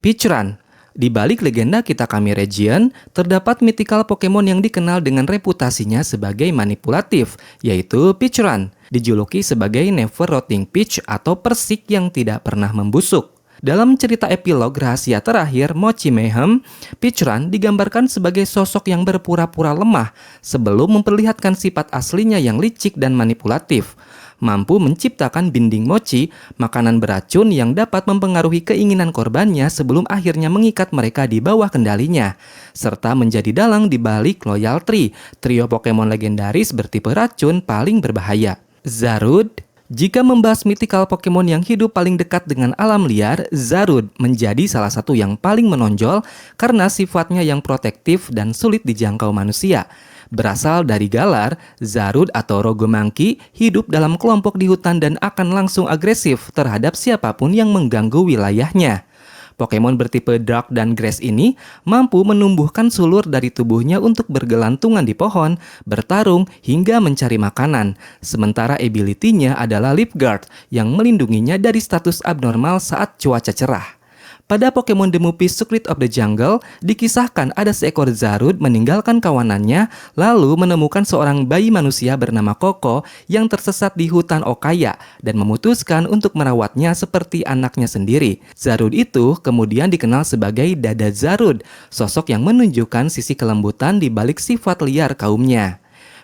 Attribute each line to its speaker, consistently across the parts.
Speaker 1: Pichuran. Di balik legenda Kitakami Region, terdapat mythical Pokemon yang dikenal dengan reputasinya sebagai manipulatif, yaitu Pichuran, dijuluki sebagai Never Rotting Peach atau persik yang tidak pernah membusuk. Dalam cerita epilog rahasia terakhir Mochi Mayhem, Pichuran digambarkan sebagai sosok yang berpura-pura lemah sebelum memperlihatkan sifat aslinya yang licik dan manipulatif. Mampu menciptakan binding mochi, makanan beracun yang dapat mempengaruhi keinginan korbannya sebelum akhirnya mengikat mereka di bawah kendalinya, serta menjadi dalang di balik Loyal Tree, trio Pokemon legendaris bertipe racun paling berbahaya. Zarude. Jika membahas mythical Pokemon yang hidup paling dekat dengan alam liar, Zarude menjadi salah satu yang paling menonjol karena sifatnya yang protektif dan sulit dijangkau manusia. Berasal dari Galar, Zarude atau Rogue Monkey hidup dalam kelompok di hutan dan akan langsung agresif terhadap siapapun yang mengganggu wilayahnya. Pokemon bertipe Dark dan Grass ini mampu menumbuhkan sulur dari tubuhnya untuk bergelantungan di pohon, bertarung, hingga mencari makanan. Sementara ability-nya adalah Leaf Guard yang melindunginya dari status abnormal saat cuaca cerah. Pada Pokemon The Movie Secret of the Jungle, dikisahkan ada seekor Zarude meninggalkan kawanannya lalu menemukan seorang bayi manusia bernama Koko yang tersesat di hutan Okaya dan memutuskan untuk merawatnya seperti anaknya sendiri. Zarude itu kemudian dikenal sebagai Dada Zarude, sosok yang menunjukkan sisi kelembutan di balik sifat liar kaumnya.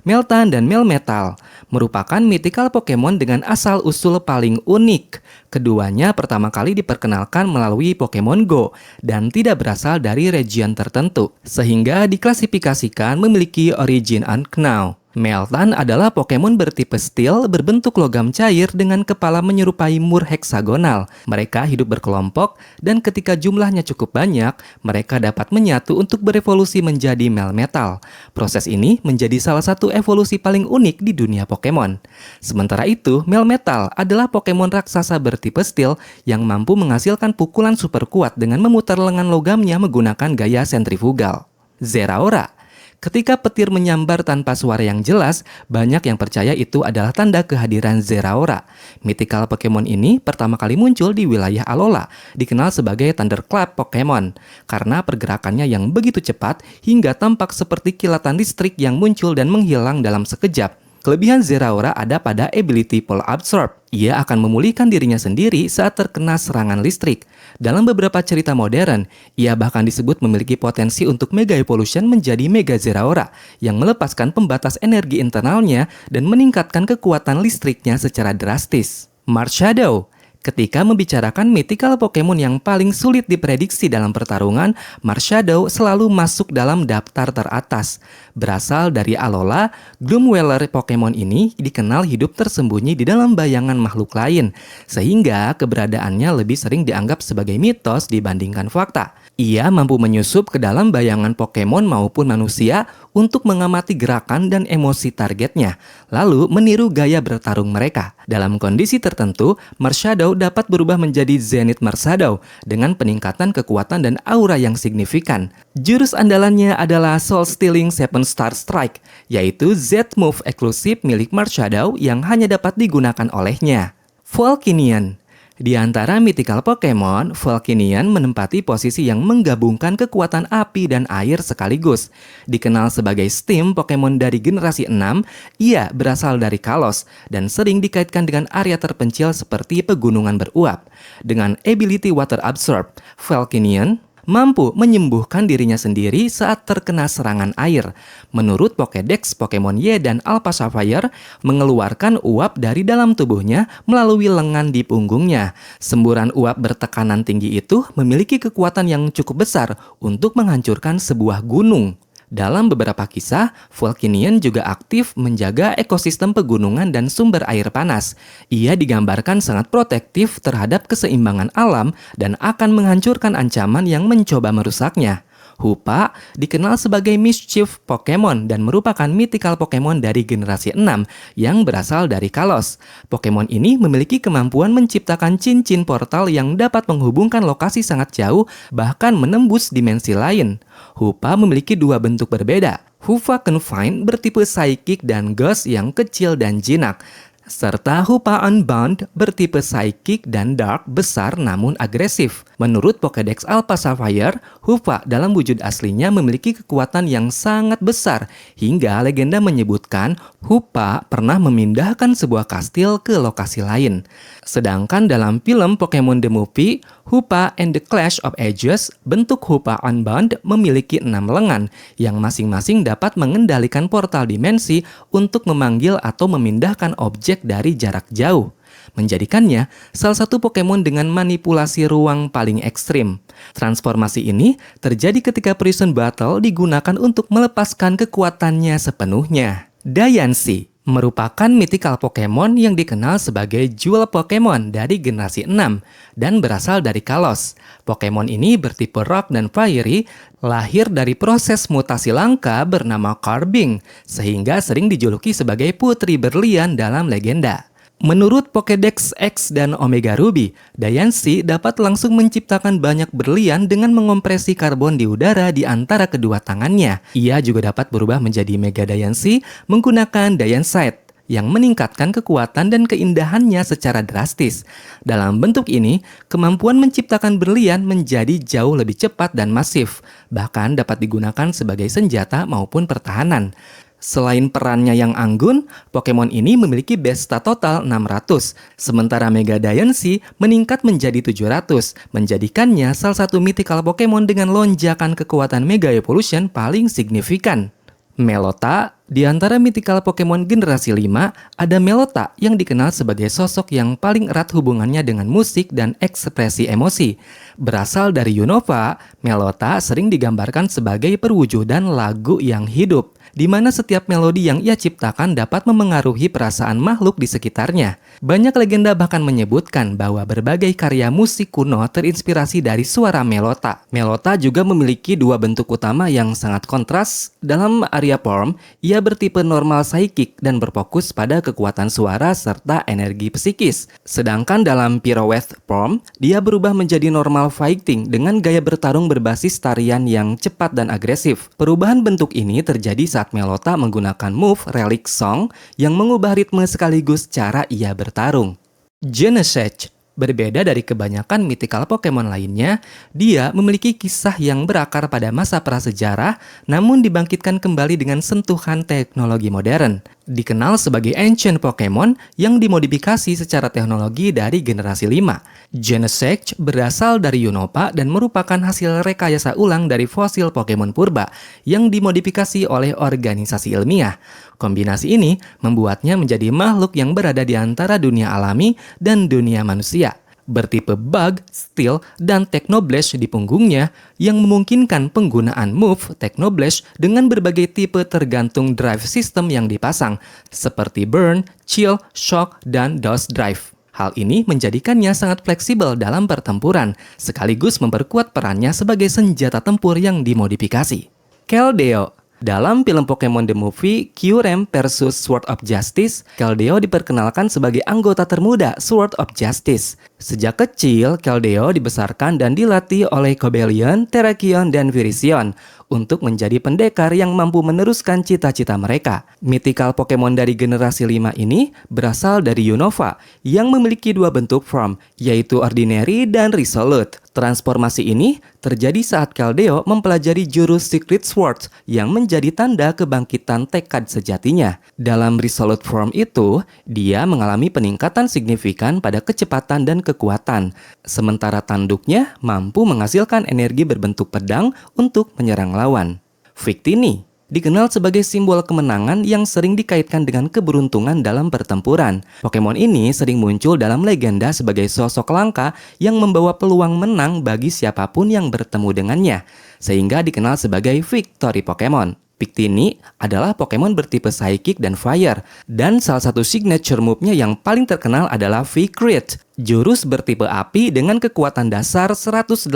Speaker 1: Meltan dan Melmetal merupakan mythical Pokemon dengan asal-usul paling unik. Keduanya pertama kali diperkenalkan melalui Pokemon Go dan tidak berasal dari region tertentu, sehingga diklasifikasikan memiliki origin unknown. Meltan adalah Pokemon bertipe Steel berbentuk logam cair dengan kepala menyerupai mur heksagonal. Mereka hidup berkelompok dan ketika jumlahnya cukup banyak, mereka dapat menyatu untuk berevolusi menjadi Melmetal. Proses ini menjadi salah satu evolusi paling unik di dunia Pokemon. Sementara itu, Melmetal adalah Pokemon raksasa bertipe Steel yang mampu menghasilkan pukulan super kuat dengan memutar lengan logamnya menggunakan gaya sentrifugal. Zeraora. Ketika petir menyambar tanpa suara yang jelas, banyak yang percaya itu adalah tanda kehadiran Zeraora. Mythical Pokemon ini pertama kali muncul di wilayah Alola, dikenal sebagai Thunderclap Pokemon, karena pergerakannya yang begitu cepat hingga tampak seperti kilatan listrik yang muncul dan menghilang dalam sekejap. Kelebihan Zeraora ada pada ability Full Absorb. Ia akan memulihkan dirinya sendiri saat terkena serangan listrik. Dalam beberapa cerita modern, ia bahkan disebut memiliki potensi untuk Mega Evolution menjadi Mega Zeraora yang melepaskan pembatas energi internalnya dan meningkatkan kekuatan listriknya secara drastis. Marshadow. Ketika membicarakan mythical Pokemon yang paling sulit diprediksi dalam pertarungan, Marshadow selalu masuk dalam daftar teratas. Berasal dari Alola, Gloomweller Pokemon ini dikenal hidup tersembunyi di dalam bayangan makhluk lain, sehingga keberadaannya lebih sering dianggap sebagai mitos dibandingkan fakta. Ia mampu menyusup ke dalam bayangan Pokemon maupun manusia untuk mengamati gerakan dan emosi targetnya, lalu meniru gaya bertarung mereka. Dalam kondisi tertentu, Marshadow dapat berubah menjadi Zenith Marshadow dengan peningkatan kekuatan dan aura yang signifikan. Jurus andalannya adalah Soul Stealing 7 Star Strike, yaitu Z-move eksklusif milik Marshadow yang hanya dapat digunakan olehnya. Volcanion. Di antara mythical Pokemon, Volcanion menempati posisi yang menggabungkan kekuatan api dan air sekaligus. Dikenal sebagai Steam Pokemon dari generasi 6, ia berasal dari Kalos dan sering dikaitkan dengan area terpencil seperti pegunungan beruap. Dengan ability Water Absorb, Volcanion mampu menyembuhkan dirinya sendiri saat terkena serangan air. Menurut Pokédex, Pokemon Y dan Alpha Sapphire mengeluarkan uap dari dalam tubuhnya melalui lengan di punggungnya. Semburan uap bertekanan tinggi itu memiliki kekuatan yang cukup besar untuk menghancurkan sebuah gunung. Dalam beberapa kisah, Volcanion juga aktif menjaga ekosistem pegunungan dan sumber air panas. Ia digambarkan sangat protektif terhadap keseimbangan alam dan akan menghancurkan ancaman yang mencoba merusaknya. Hoopa dikenal sebagai Mischief Pokemon dan merupakan mythical Pokemon dari generasi 6 yang berasal dari Kalos. Pokemon ini memiliki kemampuan menciptakan cincin portal yang dapat menghubungkan lokasi sangat jauh, bahkan menembus dimensi lain. Hoopa memiliki dua bentuk berbeda. Hoopa Confine bertipe Psychic dan Ghost yang kecil dan jinak. Serta Hoopa Unbound bertipe Psychic dan Dark besar namun agresif. Menurut Pokédex Alpha Sapphire, Hoopa dalam wujud aslinya memiliki kekuatan yang sangat besar, hingga legenda menyebutkan Hoopa pernah memindahkan sebuah kastil ke lokasi lain. Sedangkan dalam film Pokemon The Movie, Hoopa and the Clash of Ages, bentuk Hoopa Unbound memiliki 6 lengan yang masing-masing dapat mengendalikan portal dimensi untuk memanggil atau memindahkan objek dari jarak jauh, menjadikannya salah satu Pokemon dengan manipulasi ruang paling ekstrim. Transformasi ini terjadi ketika Prison Battle digunakan untuk melepaskan kekuatannya sepenuhnya. Diancie merupakan mythical Pokemon yang dikenal sebagai jewel Pokemon dari generasi 6 dan berasal dari Kalos. Pokemon ini bertipe Rock dan Fiery, lahir dari proses mutasi langka bernama Carbing, sehingga sering dijuluki sebagai putri berlian dalam legenda. Menurut Pokédex X dan Omega Ruby, Diancie dapat langsung menciptakan banyak berlian dengan mengompresi karbon di udara di antara kedua tangannya. Ia juga dapat berubah menjadi Mega Diancie menggunakan Diancite yang meningkatkan kekuatan dan keindahannya secara drastis. Dalam bentuk ini, kemampuan menciptakan berlian menjadi jauh lebih cepat dan masif, bahkan dapat digunakan sebagai senjata maupun pertahanan. Selain perannya yang anggun, Pokemon ini memiliki base stat total 600, sementara Mega Diancie meningkat menjadi 700, menjadikannya salah satu mythical Pokemon dengan lonjakan kekuatan Mega Evolution paling signifikan. Melota, di antara mythical Pokemon generasi 5, ada Melota yang dikenal sebagai sosok yang paling erat hubungannya dengan musik dan ekspresi emosi. Berasal dari Unova, Melota sering digambarkan sebagai perwujudan lagu yang hidup, di mana setiap melodi yang ia ciptakan dapat memengaruhi perasaan makhluk di sekitarnya. Banyak legenda bahkan menyebutkan bahwa berbagai karya musik kuno terinspirasi dari suara Melota. Melota juga memiliki dua bentuk utama yang sangat kontras. Dalam area form, ia bertipe normal psychic dan berfokus pada kekuatan suara serta energi psikis. Sedangkan dalam Pyroweath form, dia berubah menjadi normal fighting dengan gaya bertarung berbasis tarian yang cepat dan agresif. Perubahan bentuk ini terjadi saat Melota menggunakan move Relic Song yang mengubah ritme sekaligus cara ia bertarung. Genesect, berbeda dari kebanyakan mythical Pokemon lainnya, dia memiliki kisah yang berakar pada masa prasejarah namun dibangkitkan kembali dengan sentuhan teknologi modern. Dikenal sebagai Ancient Pokemon yang dimodifikasi secara teknologi dari generasi 5. Genesect berasal dari Unova dan merupakan hasil rekayasa ulang dari fosil Pokemon purba yang dimodifikasi oleh organisasi ilmiah. Kombinasi ini membuatnya menjadi makhluk yang berada di antara dunia alami dan dunia manusia. Bertipe Bug, Steel, dan Technoblash di punggungnya yang memungkinkan penggunaan move Technoblash dengan berbagai tipe tergantung drive system yang dipasang, seperti Burn, Chill, Shock, dan Dose Drive. Hal ini menjadikannya sangat fleksibel dalam pertempuran, sekaligus memperkuat perannya sebagai senjata tempur yang dimodifikasi. Keldeo. Dalam film Pokemon The Movie, Kyurem vs Sword of Justice, Keldeo diperkenalkan sebagai anggota termuda Sword of Justice. Sejak kecil, Keldeo dibesarkan dan dilatih oleh Cobalion, Terrakion, dan Virizion untuk menjadi pendekar yang mampu meneruskan cita-cita mereka. Mythical Pokemon dari generasi 5 ini berasal dari Unova yang memiliki dua bentuk form, yaitu Ordinary dan Resolute. Transformasi ini terjadi saat Keldeo mempelajari jurus Secret Swords yang menjadi tanda kebangkitan tekad sejatinya. Dalam Resolute form itu, dia mengalami peningkatan signifikan pada kecepatan dan kekuatan, sementara tanduknya mampu menghasilkan energi berbentuk pedang untuk menyerang lawan. Victini dikenal sebagai simbol kemenangan yang sering dikaitkan dengan keberuntungan dalam pertempuran. Pokemon ini sering muncul dalam legenda sebagai sosok langka yang membawa peluang menang bagi siapapun yang bertemu dengannya, sehingga dikenal sebagai Victory Pokemon. Victini adalah Pokemon bertipe Psychic dan Fire, dan salah satu signature move-nya yang paling terkenal adalah V-Crit, jurus bertipe api dengan kekuatan dasar 180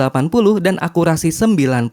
Speaker 1: dan akurasi 95%.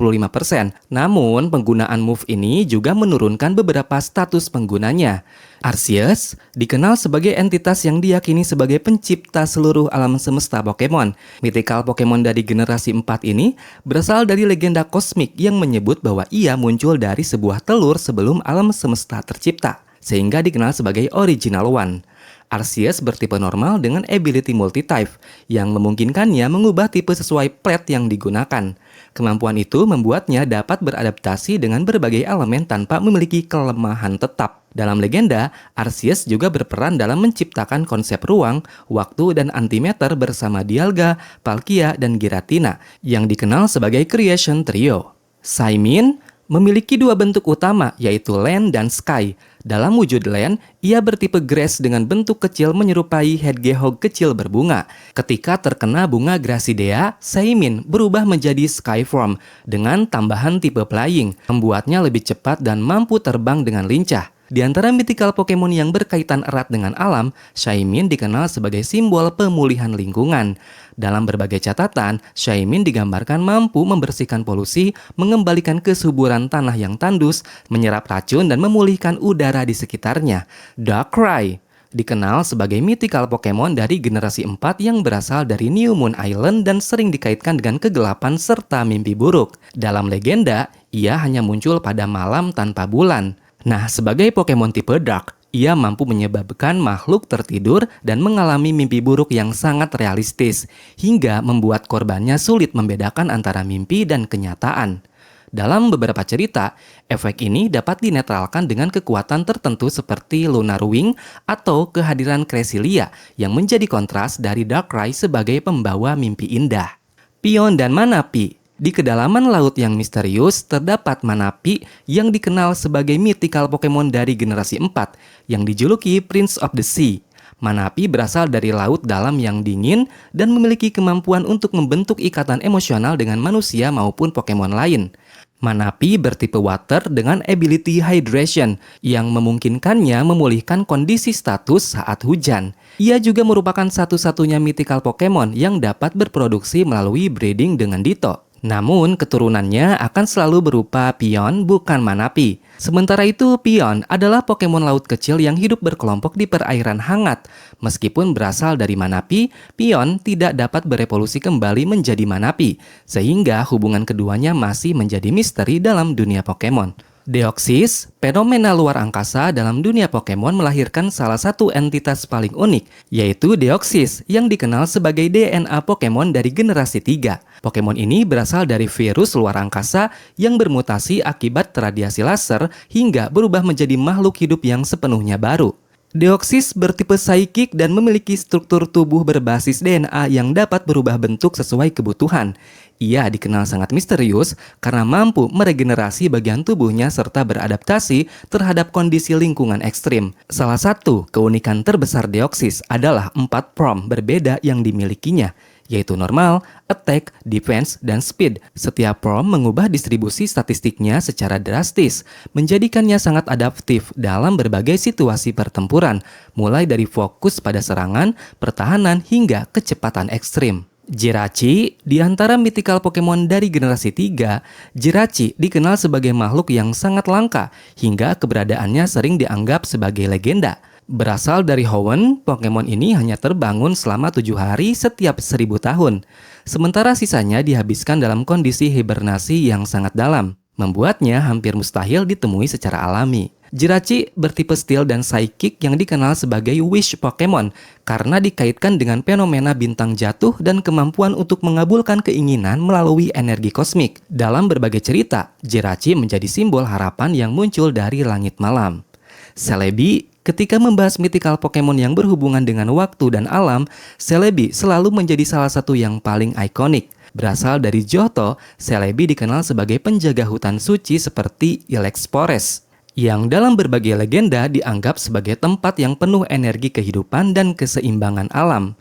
Speaker 1: Namun, penggunaan move ini juga menurunkan beberapa status penggunanya. Arceus dikenal sebagai entitas yang diyakini sebagai pencipta seluruh alam semesta Pokemon. Mythical Pokemon dari generasi 4 ini berasal dari legenda kosmik yang menyebut bahwa ia muncul dari sebuah telur sebelum alam semesta tercipta, sehingga dikenal sebagai Original One. Arceus bertipe normal dengan ability multi-type, yang memungkinkannya mengubah tipe sesuai plat yang digunakan. Kemampuan itu membuatnya dapat beradaptasi dengan berbagai elemen tanpa memiliki kelemahan tetap. Dalam legenda, Arceus juga berperan dalam menciptakan konsep ruang, waktu, dan antimatter bersama Dialga, Palkia, dan Giratina, yang dikenal sebagai Creation Trio. Shaymin memiliki dua bentuk utama, yaitu Land dan Sky. Dalam wujud Land, ia bertipe grass dengan bentuk kecil menyerupai hedgehog kecil berbunga. Ketika terkena bunga Gracidea, Shaymin berubah menjadi Skyform dengan tambahan tipe flying, membuatnya lebih cepat dan mampu terbang dengan lincah. Di antara mythical Pokemon yang berkaitan erat dengan alam, Shaymin dikenal sebagai simbol pemulihan lingkungan. Dalam berbagai catatan, Shaymin digambarkan mampu membersihkan polusi, mengembalikan kesuburan tanah yang tandus, menyerap racun, dan memulihkan udara di sekitarnya. Darkrai dikenal sebagai mythical Pokemon dari generasi 4 yang berasal dari New Moon Island dan sering dikaitkan dengan kegelapan serta mimpi buruk. Dalam legenda, ia hanya muncul pada malam tanpa bulan. Nah, sebagai Pokemon tipe Dark, ia mampu menyebabkan makhluk tertidur dan mengalami mimpi buruk yang sangat realistis, hingga membuat korbannya sulit membedakan antara mimpi dan kenyataan. Dalam beberapa cerita, efek ini dapat dinetralkan dengan kekuatan tertentu seperti Lunar Wing atau kehadiran Cresselia yang menjadi kontras dari Darkrai sebagai pembawa mimpi indah. Pion dan Manapi. Di kedalaman laut yang misterius, terdapat Manapi yang dikenal sebagai mythical Pokemon dari generasi 4 yang dijuluki Prince of the Sea. Manapi berasal dari laut dalam yang dingin dan memiliki kemampuan untuk membentuk ikatan emosional dengan manusia maupun Pokemon lain. Manapi bertipe water dengan ability hydration yang memungkinkannya memulihkan kondisi status saat hujan. Ia juga merupakan satu-satunya mythical Pokemon yang dapat berproduksi melalui breeding dengan Ditto. Namun, keturunannya akan selalu berupa Pion, bukan Manapi. Sementara itu, Pion adalah Pokemon laut kecil yang hidup berkelompok di perairan hangat. Meskipun berasal dari Manapi, Pion tidak dapat berevolusi kembali menjadi Manapi, sehingga hubungan keduanya masih menjadi misteri dalam dunia Pokemon. Deoxys, fenomena luar angkasa dalam dunia Pokemon melahirkan salah satu entitas paling unik, yaitu Deoxys yang dikenal sebagai DNA Pokemon dari generasi 3. Pokemon ini berasal dari virus luar angkasa yang bermutasi akibat radiasi laser hingga berubah menjadi makhluk hidup yang sepenuhnya baru. Deoxys bertipe psychic dan memiliki struktur tubuh berbasis DNA yang dapat berubah bentuk sesuai kebutuhan. Ia dikenal sangat misterius karena mampu meregenerasi bagian tubuhnya serta beradaptasi terhadap kondisi lingkungan ekstrim. Salah satu keunikan terbesar Deoxys adalah 4 prom berbeda yang dimilikinya, yaitu normal, attack, defense, dan speed. Setiap prom mengubah distribusi statistiknya secara drastis, menjadikannya sangat adaptif dalam berbagai situasi pertempuran, mulai dari fokus pada serangan, pertahanan, hingga kecepatan ekstrim. Jirachi, di antara mythical Pokemon dari generasi 3, Jirachi dikenal sebagai makhluk yang sangat langka, hingga keberadaannya sering dianggap sebagai legenda. Berasal dari Hoenn, Pokemon ini hanya terbangun selama 7 hari setiap 1000 tahun. Sementara sisanya dihabiskan dalam kondisi hibernasi yang sangat dalam, membuatnya hampir mustahil ditemui secara alami. Jirachi bertipe Steel dan Psychic yang dikenal sebagai Wish Pokemon karena dikaitkan dengan fenomena bintang jatuh dan kemampuan untuk mengabulkan keinginan melalui energi kosmik. Dalam berbagai cerita, Jirachi menjadi simbol harapan yang muncul dari langit malam. Celebi, ketika membahas mythical Pokemon yang berhubungan dengan waktu dan alam, Celebi selalu menjadi salah satu yang paling ikonik. Berasal dari Johto, Celebi dikenal sebagai penjaga hutan suci seperti Ilex Forest, yang dalam berbagai legenda dianggap sebagai tempat yang penuh energi kehidupan dan keseimbangan alam.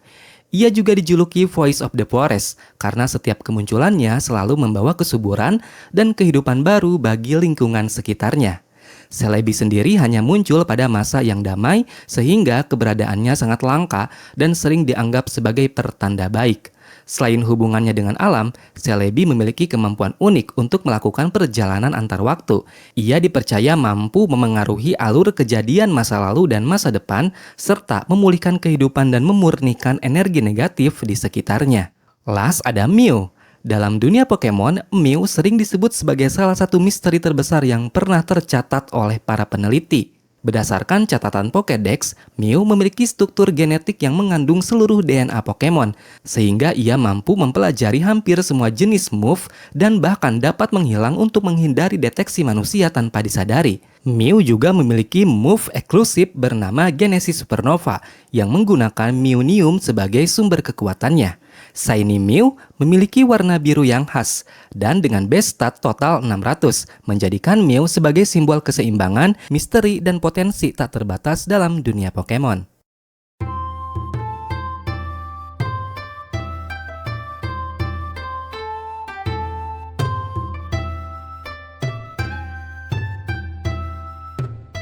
Speaker 1: Ia juga dijuluki Voice of the Forest karena setiap kemunculannya selalu membawa kesuburan dan kehidupan baru bagi lingkungan sekitarnya. Celebi sendiri hanya muncul pada masa yang damai sehingga keberadaannya sangat langka dan sering dianggap sebagai pertanda baik. Selain hubungannya dengan alam, Celebi memiliki kemampuan unik untuk melakukan perjalanan antar waktu. Ia dipercaya mampu memengaruhi alur kejadian masa lalu dan masa depan, serta memulihkan kehidupan dan memurnikan energi negatif di sekitarnya. Last ada Mew. Dalam dunia Pokemon, Mew sering disebut sebagai salah satu misteri terbesar yang pernah tercatat oleh para peneliti. Berdasarkan catatan Pokédex, Mew memiliki struktur genetik yang mengandung seluruh DNA Pokémon, sehingga ia mampu mempelajari hampir semua jenis move dan bahkan dapat menghilang untuk menghindari deteksi manusia tanpa disadari. Mew juga memiliki move eksklusif bernama Genesis Supernova yang menggunakan Mewnium sebagai sumber kekuatannya. Shiny Mew memiliki warna biru yang khas dan dengan base stat total 600, menjadikan Mew sebagai simbol keseimbangan, misteri, dan potensi tak terbatas dalam dunia Pokemon.